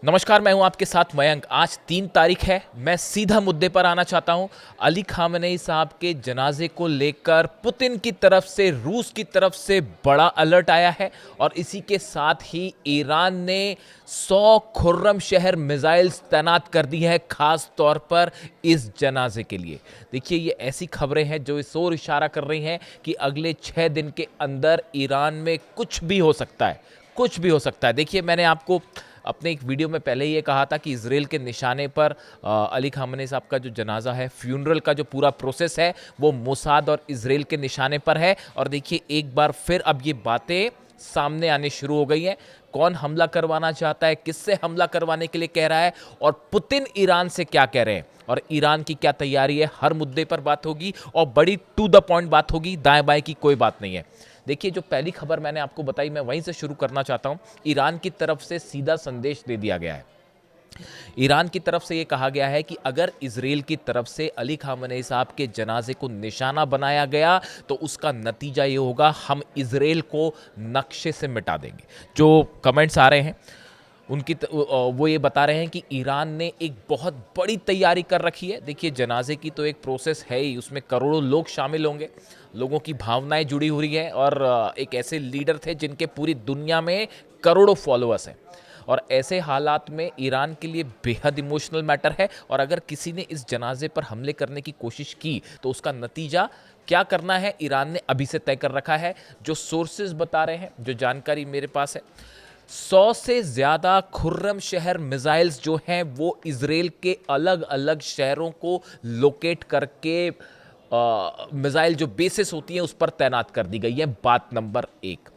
नमस्कार, मैं हूं आपके साथ मयंक। आज 3 तारीख है। मैं सीधा मुद्दे पर आना चाहता हूं। अली खामेनेई साहब के जनाजे को लेकर पुतिन की तरफ से, रूस की तरफ से बड़ा अलर्ट आया है और इसी के साथ ही ईरान ने 100 खुर्रमशहर मिसाइल्स तैनात कर दी है, खास तौर पर इस जनाजे के लिए। देखिए, ये ऐसी खबरें हैं जो इस ओर इशारा कर रही हैं कि अगले 6 दिन के अंदर ईरान में कुछ भी हो सकता है, कुछ भी हो सकता है। देखिए, मैंने आपको अपने एक वीडियो में पहले ही ये कहा था कि इजराइल के निशाने पर अली खामेनेई साहब का जो जनाजा है, फ्यूनरल का जो पूरा प्रोसेस है, वो मोसाद और इजराइल के निशाने पर है। और देखिए, एक बार फिर अब ये बातें सामने आने शुरू हो गई हैं। कौन हमला करवाना चाहता है, किससे हमला करवाने के लिए कह रहा है, और पुतिन ईरान से क्या कह रहे हैं और ईरान की क्या तैयारी है, हर मुद्दे पर बात होगी और बड़ी टू द पॉइंट बात होगी। दाएं बाएं की कोई बात नहीं है। देखिए, जो पहली खबर मैंने आपको बताई, मैं वहीं से शुरू करना चाहता हूं। ईरान की तरफ से सीधा संदेश दे दिया गया है। ईरान की तरफ से यह कहा गया है कि अगर इजराइल की तरफ से अली खामेनेई साहब के जनाजे को निशाना बनाया गया तो उसका नतीजा ये होगा, हम इजराइल को नक्शे से मिटा देंगे। जो कमेंट्स आ रहे हैं वो ये बता रहे हैं कि ईरान ने एक बहुत बड़ी तैयारी कर रखी है। देखिए, जनाजे की तो एक प्रोसेस है ही, उसमें करोड़ों लोग शामिल होंगे, लोगों की भावनाएं जुड़ी हुई हैं और एक ऐसे लीडर थे जिनके पूरी दुनिया में करोड़ों फॉलोअर्स हैं। और ऐसे हालात में ईरान के लिए बेहद इमोशनल मैटर है और अगर किसी ने इस जनाजे पर हमले करने की कोशिश की तो उसका नतीजा क्या करना है, ईरान ने अभी से तय कर रखा है। जो सोर्सेज बता रहे हैं, जो जानकारी मेरे पास है, 100 से ज्यादा खुर्रमशहर मिसाइल्स जो हैं वो इजराइल के अलग अलग शहरों को लोकेट करके मिसाइल जो बेसिस होती हैं उस पर तैनात कर दी गई है। बात नंबर 1।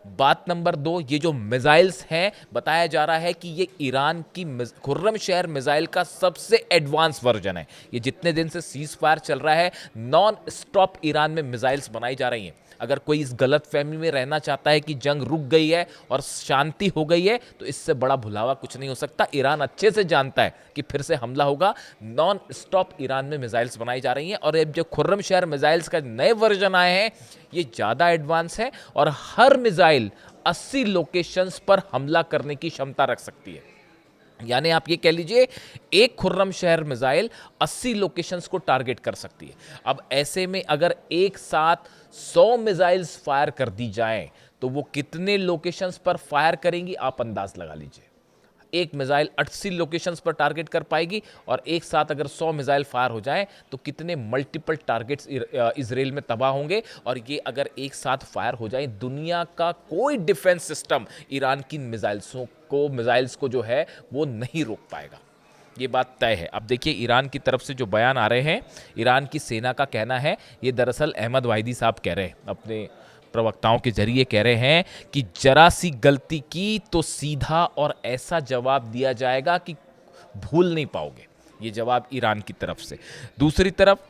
बात नंबर 2, ये जो मिसाइल्स हैं, बताया जा रहा है कि ये ईरान की खुर्रमशहर मिसाइल का सबसे एडवांस वर्जन है। ये जितने दिन से सीज फायर चल रहा है, नॉन स्टॉप ईरान में मिसाइल्स बनाई जा रही हैं। अगर कोई इस गलत फहमी में रहना चाहता है कि जंग रुक गई है और शांति हो गई है, तो इससे बड़ा भुलावा कुछ नहीं हो सकता। ईरान अच्छे से जानता है कि फिर से हमला होगा। नॉन स्टॉप ईरान में मिसाइल्स बनाई जा रही हैं और अब जो खुर्रमशहर मिसाइल्स का नए वर्जन आए हैं, ये ज़्यादा एडवांस है और हर मिसाइल 80 लोकेशंस पर हमला करने की क्षमता रख सकती है। यानी आप ये कह लीजिए, एक खुर्रमशहर मिसाइल 80 लोकेशंस को टारगेट कर सकती है। अब ऐसे में अगर एक साथ 100 मिसाइल्स फायर कर दी जाएं तो वो कितने लोकेशंस पर फायर करेंगी, आप अंदाज लगा लीजिए। एक मिसाइल 80 लोकेशंस पर टारगेट कर पाएगी और एक साथ अगर 100 मिसाइल फायर हो जाएं तो कितने मल्टीपल टारगेट्स इजराइल में तबाह होंगे। और ये अगर एक साथ फायर हो जाए, दुनिया का कोई डिफेंस सिस्टम ईरान की मिसाइल्स को जो है वो नहीं रोक पाएगा। ये बात तय है। अब देखिए, ईरान की तरफ से जो बयान आ रहे हैं, ईरान की सेना का कहना है, ये दरअसल अहमद वाहिदी साहब कह रहे हैं, अपने प्रवक्ताओं के जरिए कह रहे हैं कि जरा सी गलती की तो सीधा और ऐसा जवाब दिया जाएगा कि भूल नहीं पाओगे। ये जवाब ईरान की तरफ से। दूसरी तरफ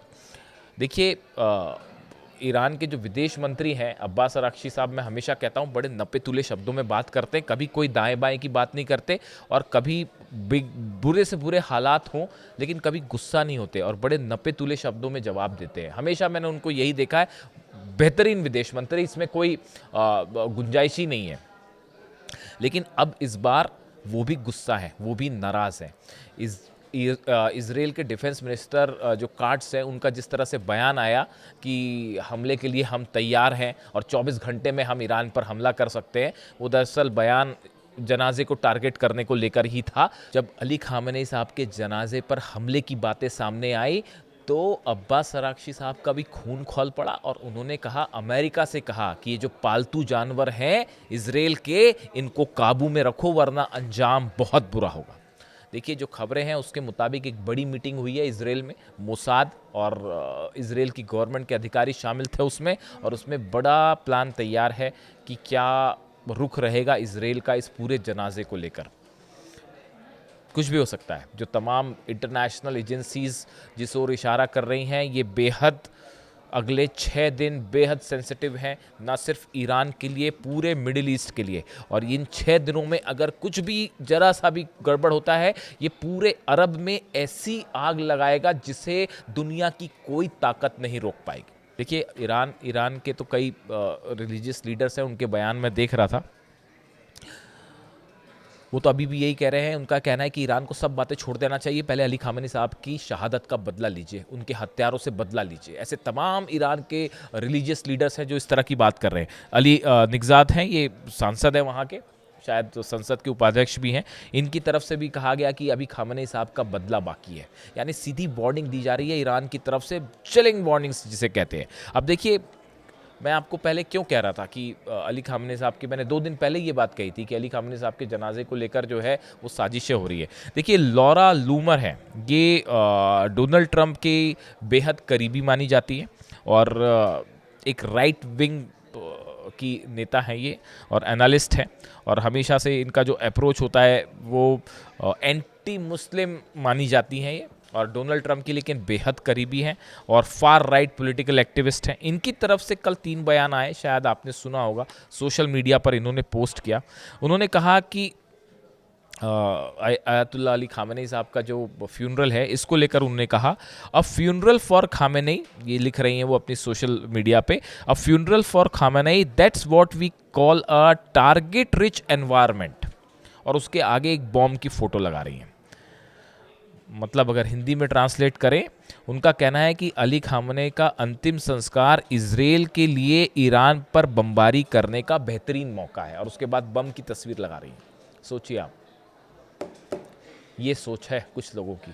देखिए, ईरान के जो विदेश मंत्री हैं अब्बास अराक्ची साहब, मैं हमेशा कहता हूं, बड़े नपे तुले शब्दों में बात करते हैं। कभी कोई दाएं बाएं की बात नहीं करते और कभी बुरे से बुरे हालात हों लेकिन कभी गुस्सा नहीं होते और बड़े नपे तुले शब्दों में जवाब देते हैं। हमेशा मैंने उनको यही देखा है। बेहतरीन विदेश मंत्री, इसमें कोई गुंजाइश ही नहीं है। लेकिन अब इस बार वो भी गुस्सा है, वो भी नाराज़ है। इजराइल के डिफेंस मिनिस्टर जो काट्स हैं, उनका जिस तरह से बयान आया कि हमले के लिए हम तैयार हैं और 24 घंटे में हम ईरान पर हमला कर सकते हैं, वो दरअसल बयान जनाजे को टारगेट करने को लेकर ही था। जब अली खामेनेई साहब के जनाजे पर हमले की बातें सामने आई तो अब्बास अराक्ची साहब का भी खून खौल पड़ा और उन्होंने कहा, अमेरिका से कहा कि ये जो पालतू जानवर हैं इजराइल के, इनको काबू में रखो वरना अंजाम बहुत बुरा होगा। देखिए, जो खबरें हैं उसके मुताबिक एक बड़ी मीटिंग हुई है इजराइल में। मोसाद और इजराइल की गवर्नमेंट के अधिकारी शामिल थे उसमें, और उसमें बड़ा प्लान तैयार है कि क्या रुख रहेगा इजराइल का इस पूरे जनाजे को लेकर। कुछ भी हो सकता है। जो तमाम इंटरनेशनल एजेंसीज जिस ओर इशारा कर रही हैं, ये बेहद अगले 6 दिन बेहद सेंसिटिव हैं, ना सिर्फ ईरान के लिए, पूरे मिडिल ईस्ट के लिए। और इन 6 दिनों में अगर कुछ भी जरा सा भी गड़बड़ होता है, ये पूरे अरब में ऐसी आग लगाएगा जिसे दुनिया की कोई ताकत नहीं रोक पाएगी। देखिए, ईरान के तो कई रिलीजियस लीडर्स हैं, उनके बयान में देख रहा था, वो तो अभी भी यही कह रहे हैं। उनका कहना है कि ईरान को सब बातें छोड़ देना चाहिए, पहले अली खामेनी साहब की शहादत का बदला लीजिए, उनके हत्यारों से बदला लीजिए। ऐसे तमाम ईरान के रिलीजियस लीडर्स हैं जो इस तरह की बात कर रहे हैं। अली निगजाद हैं, ये सांसद हैं वहाँ के, शायद तो संसद के उपाध्यक्ष भी हैं। इनकी तरफ से भी कहा गया कि अभी खामेनी साहब का बदला बाकी है, यानी सीधी वार्निंग दी जा रही है ईरान की तरफ से, चिलिंग वार्निंग्स जिसे कहते हैं। अब देखिए, मैं आपको पहले क्यों कह रहा था कि अली खामेनी साहब की, मैंने 2 दिन पहले ये बात कही थी कि अली खामेनी साहब के जनाजे को लेकर जो है वो साजिशें हो रही है। देखिए, लॉरा लूमर है, ये डोनाल्ड ट्रंप के बेहद करीबी मानी जाती है और एक राइट विंग की नेता है ये, और एनालिस्ट है, और हमेशा से इनका जो अप्रोच होता है वो एंटी मुस्लिम मानी जाती हैं ये, और डोनाल्ड ट्रंप की लेकिन बेहद करीबी हैं और फार राइट पॉलिटिकल एक्टिविस्ट हैं। इनकी तरफ से कल 3 बयान आए, शायद आपने सुना होगा, सोशल मीडिया पर इन्होंने पोस्ट किया। उन्होंने कहा कि आयतुल्लाह अली खामेनी साहब का जो फ्यूनरल है, इसको लेकर उन्होंने कहा, अ फ्यूनरल फॉर खामेनी, ये लिख रही हैं वो अपनी सोशल मीडिया पे, a funeral for Khamenei that's what we call a target rich environment, और उसके आगे एक बॉम्ब की फोटो लगा रही हैं। मतलब अगर हिंदी में ट्रांसलेट करें, उनका कहना है कि अली खामेनी का अंतिम संस्कार इजराइल के लिए ईरान पर बमबारी करने का बेहतरीन मौका है, और उसके बाद बम की तस्वीर लगा रही हैं। सोचिए आप, ये सोच है कुछ लोगों की,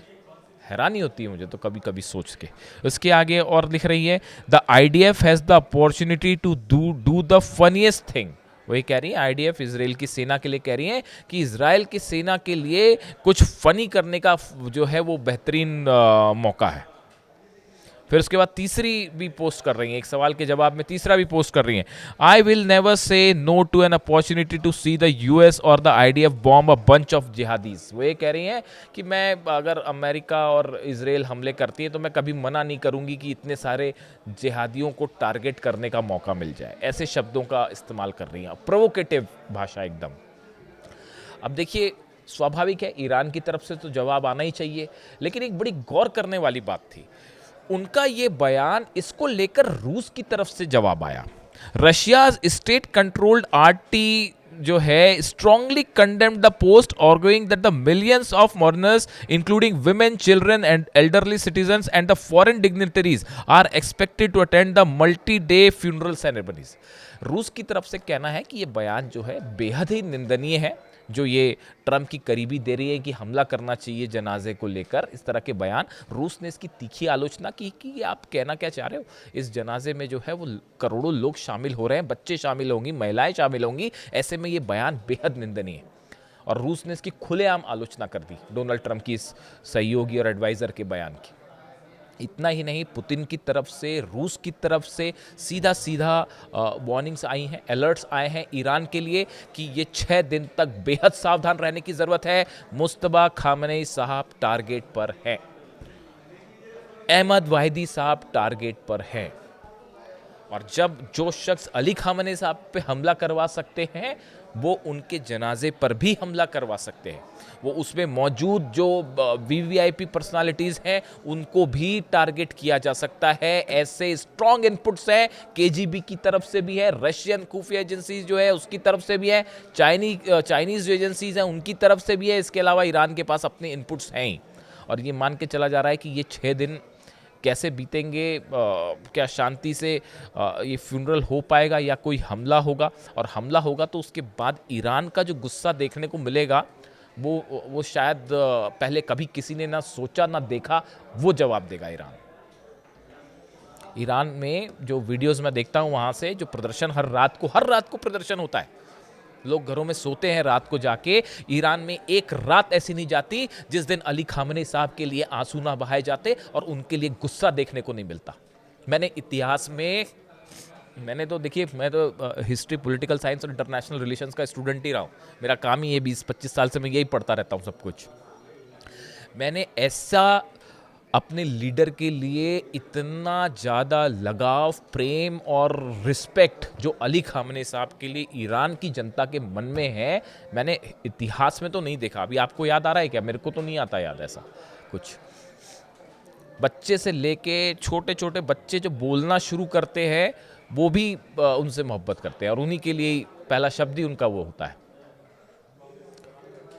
हैरानी होती है मुझे तो कभी कभी सोच के। उसके आगे और लिख रही है, the IDF has the opportunity to do the funniest thing. वही कह रही है, आईडीएफ इजराइल की सेना के लिए कह रही है कि इजराइल की सेना के लिए कुछ फनी करने का जो है वो बेहतरीन मौका है। फिर उसके बाद तीसरी भी पोस्ट कर रही हैं, एक सवाल के जवाब में तीसरा भी पोस्ट कर रही हैं, I will never say no to an opportunity to see the US और the IDF bomb a bunch of jihadis. वो ये कह रही हैं कि मैं, अगर अमेरिका और इजराइल हमले करती है तो मैं कभी मना नहीं करूंगी कि इतने सारे जिहादियों को टारगेट करने का मौका मिल जाए। ऐसे शब्दों का इस्तेमाल कर रही हैं, प्रोवोकेटिव भाषा एकदम। अब देखिए, स्वाभाविक है ईरान की तरफ से तो जवाब आना ही चाहिए, लेकिन एक बड़ी गौर करने वाली बात थी उनका ये बयान, इसको लेकर रूस की तरफ से जवाब आया। रशिया स्टेट कंट्रोल्ड आरटी जो है strongly condemned the post, arguing that the millions of mourners including women, children and elderly citizens and the foreign dignitaries are expected to attend the multi-day funeral ceremonies। रूस की तरफ से कहना है कि ये बयान जो है बेहद ही निंदनीय है, जो ये ट्रंप की करीबी दे रही है कि हमला करना चाहिए जनाजे को लेकर, इस तरह के बयान। रूस ने इसकी तीखी आलोचना की कि आप कहना क्या चाह रहे हो, इस जनाजे में जो है वो करोड़ों लोग शामिल हो रहे हैं, बच्चे शामिल होंगी, महिलाएं शामिल होंगी, ऐसे में ये बयान बेहद निंदनीय है। और रूस ने इसकी खुलेआम आलोचना कर दी, डोनाल्ड ट्रंप की इस सहयोगी और एडवाइजर के बयान की। इतना ही नहीं, पुतिन की तरफ से, रूस की तरफ से सीधा सीधा वार्निंग्स आई हैं, अलर्ट्स आए हैं ईरान के लिए कि ये 6 दिन तक बेहद सावधान रहने की ज़रूरत है। मुस्तबा खामेनी साहब टारगेट पर हैं, अहमद वाहिदी साहब टारगेट पर हैं, और जब जो शख्स अली खामेनी साहब पे हमला करवा सकते हैं वो उनके जनाजे पर भी हमला करवा सकते हैं। वो उसमें मौजूद जो वीवीआईपी पर्सनालिटीज़ हैं उनको भी टारगेट किया जा सकता है। ऐसे स्ट्रॉन्ग इनपुट्स हैं, केजीबी की तरफ से भी है, रशियन खुफिया एजेंसीज जो है उसकी तरफ से भी है, चाइनीज़ जो एजेंसीज हैं उनकी तरफ से भी है। इसके अलावा ईरान के पास अपने इनपुट्स हैं ही, और ये मान के चला जा रहा है कि ये 6 दिन कैसे बीतेंगे, क्या शांति से ये फ्यूनरल हो पाएगा या कोई हमला होगा, और हमला होगा तो उसके बाद ईरान का जो गुस्सा देखने को मिलेगा वो शायद पहले कभी किसी ने ना सोचा ना देखा, वो जवाब देगा ईरान। ईरान में जो वीडियोस मैं देखता हूँ वहाँ से, जो प्रदर्शन हर रात को प्रदर्शन होता है, लोग घरों में सोते हैं रात को जाके। ईरान में एक रात ऐसी नहीं जाती जिस दिन अली खामेनी साहब के लिए आंसू ना बहाए जाते और उनके लिए गुस्सा देखने को नहीं मिलता। मैंने इतिहास में, मैंने तो देखिए, मैं तो हिस्ट्री, पॉलिटिकल साइंस और इंटरनेशनल रिलेशंस का स्टूडेंट ही रहा हूँ, मेरा काम ही है, 20-25 साल से मैं यही पढ़ता रहता हूँ सब कुछ। मैंने ऐसा अपने लीडर के लिए इतना ज़्यादा लगाव, प्रेम और रिस्पेक्ट जो अली खामेनी साहब के लिए ईरान की जनता के मन में है, मैंने इतिहास में तो नहीं देखा। अभी आपको याद आ रहा है क्या? मेरे को तो नहीं आता याद ऐसा कुछ। बच्चे से लेके छोटे छोटे बच्चे जो बोलना शुरू करते हैं वो भी उनसे मोहब्बत करते हैं, और उन्हीं के लिए पहला शब्द ही उनका वो होता है।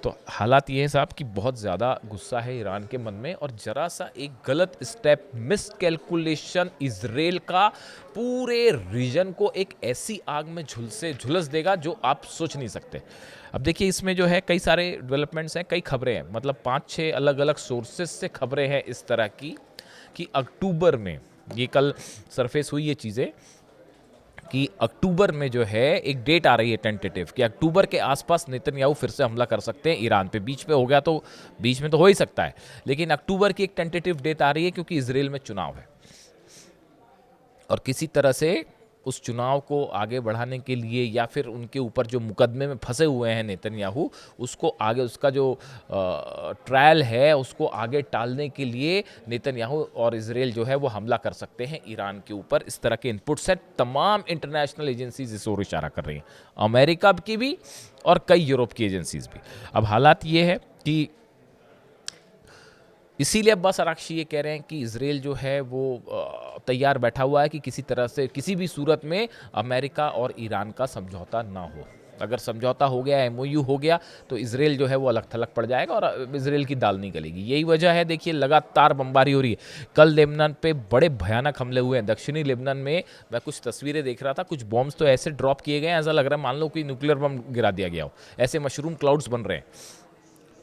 तो हालात ये है साहब कि बहुत ज़्यादा गुस्सा है ईरान के मन में, और ज़रा सा एक गलत स्टेप, मिस कैलकुलेशन इजराइल का पूरे रीजन को एक ऐसी आग में झुलस देगा जो आप सोच नहीं सकते। अब देखिए इसमें जो है कई सारे डेवलपमेंट्स हैं, कई खबरें हैं, मतलब 5-6 अलग अलग सोर्सेज से खबरें हैं इस तरह की कि अक्टूबर में, ये कल सरफेस हुई ये चीज़ें कि अक्टूबर में जो है एक डेट आ रही है टेंटेटिव कि अक्टूबर के आसपास नेतन्याहू फिर से हमला कर सकते हैं ईरान पे। बीच पे हो गया तो बीच में तो हो ही सकता है, लेकिन अक्टूबर की एक टेंटेटिव डेट आ रही है क्योंकि इजराइल में चुनाव है, और किसी तरह से उस चुनाव को आगे बढ़ाने के लिए या फिर उनके ऊपर जो मुकदमे में फंसे हुए हैं नेतन्याहू, उसको आगे, उसका जो ट्रायल है उसको आगे टालने के लिए नेतन्याहू और इजराइल जो है वो हमला कर सकते हैं ईरान के ऊपर। इस तरह के इनपुट्स हैं, तमाम इंटरनेशनल एजेंसीज इस ओर इशारा कर रही हैं, अमेरिका की भी और कई यूरोप की एजेंसीज भी। अब हालात ये है कि इसीलिए अब्बास अराक्ची ये कह रहे हैं कि इजराइल जो है वो तैयार बैठा हुआ है कि किसी तरह से, किसी भी सूरत में अमेरिका और ईरान का समझौता ना हो। अगर समझौता हो गया, एमओयू हो गया, तो इजराइल जो है वो अलग थलग पड़ जाएगा और इजराइल की दाल नहीं गलेगी। यही वजह है, देखिए लगातार बमबारी हो रही है। कल लेबनान पे बड़े भयानक हमले हुए हैं, दक्षिणी लेबनान में मैं कुछ तस्वीरें देख रहा था, कुछ बॉम्ब्स तो ऐसे ड्रॉप किए गए हैं, ऐसा लग रहा है मान लो कि न्यूक्लियर बम गिरा दिया गया हो, ऐसे मशरूम क्लाउड्स बन रहे हैं।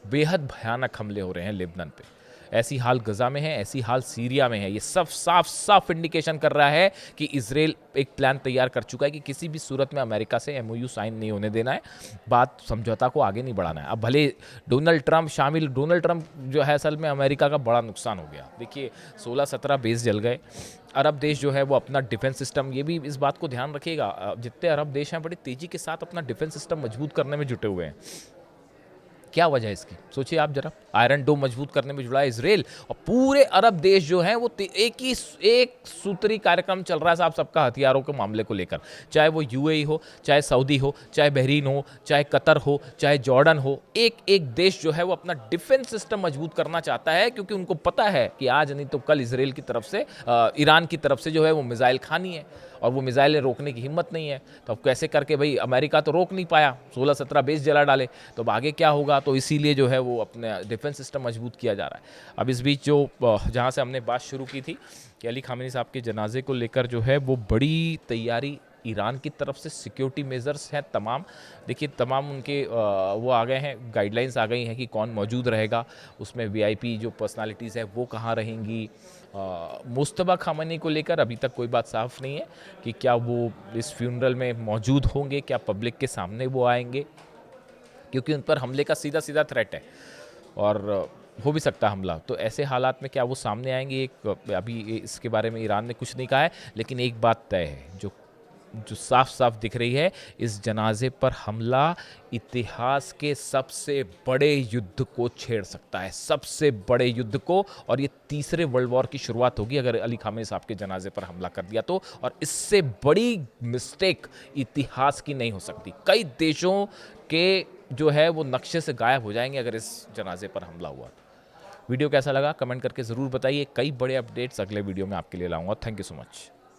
बेहद भयानक हमले हो रहे हैं लेबनान पे। ऐसी हाल गजा में है, ऐसी हाल सीरिया में है। ये सब साफ साफ इंडिकेशन कर रहा है कि इजराइल एक प्लान तैयार कर चुका है कि किसी भी सूरत में अमेरिका से एमओयू साइन नहीं होने देना है, बात समझौता को आगे नहीं बढ़ाना है। अब भले डोनाल्ड ट्रंप जो है असल में अमेरिका का बड़ा नुकसान हो गया। देखिए 16-17 बेस जल गए। अरब देश जो है वो अपना डिफेंस सिस्टम, ये भी इस बात को ध्यान रखिएगा, जितने अरब देश हैं बड़ी तेजी के साथ अपना डिफेंस सिस्टम मजबूत करने में जुटे हुए हैं। क्या वजह है इसकी, सोचिए आप जरा। आयरन डोम मजबूत करने में जुड़ा है इजराइल, और पूरे अरब देश जो हैं वो एक सूत्री कार्यक्रम चल रहा है साहब सबका हथियारों के मामले को लेकर। चाहे वो यूएई हो, चाहे सऊदी हो, चाहे बहरीन हो, चाहे कतर हो, चाहे जॉर्डन हो, एक एक देश जो है वो अपना डिफेंस सिस्टम मजबूत करना चाहता है, क्योंकि उनको पता है कि आज नहीं तो कल इजराइल की तरफ से, ईरान की तरफ से जो है वो मिसाइल खानी है, और वो मिसाइलें रोकने की हिम्मत नहीं है। तो अब कैसे करके, भाई अमेरिका तो रोक नहीं पाया, 16-17 बेस जला डाले, तो अब आगे क्या होगा। तो इसीलिए जो है वो अपने डिफेंस सिस्टम मजबूत किया जा रहा है। अब इस बीच जो जहाँ से हमने बात शुरू की थी कि अली खामेनी साहब के जनाजे को लेकर जो है वो बड़ी तैयारी ईरान की तरफ से, सिक्योरिटी मेजर्स हैं तमाम। देखिए तमाम उनके वो आ गए हैं, गाइडलाइंस आ गई हैं कि कौन मौजूद रहेगा, उसमें वीआईपी जो पर्सनालिटीज़ है वो कहाँ रहेंगी। मुस्तबा खामेनी को लेकर अभी तक कोई बात साफ नहीं है कि क्या वो इस फ्यूनरल में मौजूद होंगे, क्या पब्लिक के सामने वो आएंगे, क्योंकि उन पर हमले का सीधा सीधा थ्रेट है और हो भी सकता है हमला। तो ऐसे हालात में क्या वो सामने आएंगे, एक अभी इसके बारे में ईरान ने कुछ नहीं कहा है, लेकिन एक बात तय है जो साफ साफ दिख रही है, इस जनाजे पर हमला इतिहास के सबसे बड़े युद्ध को छेड़ सकता है, सबसे बड़े युद्ध को, और ये तीसरे वर्ल्ड वॉर की शुरुआत होगी अगर अली खामेनी साहब के जनाजे पर हमला कर दिया तो। और इससे बड़ी मिस्टेक इतिहास की नहीं हो सकती। कई देशों के जो है वो नक्शे से गायब हो जाएंगे अगर इस जनाजे पर हमला हुआ। वीडियो कैसा लगा कमेंट करके ज़रूर बताइए। कई बड़े अपडेट्स अगले वीडियो में आपके लिए लाऊंगा। Thank you so much.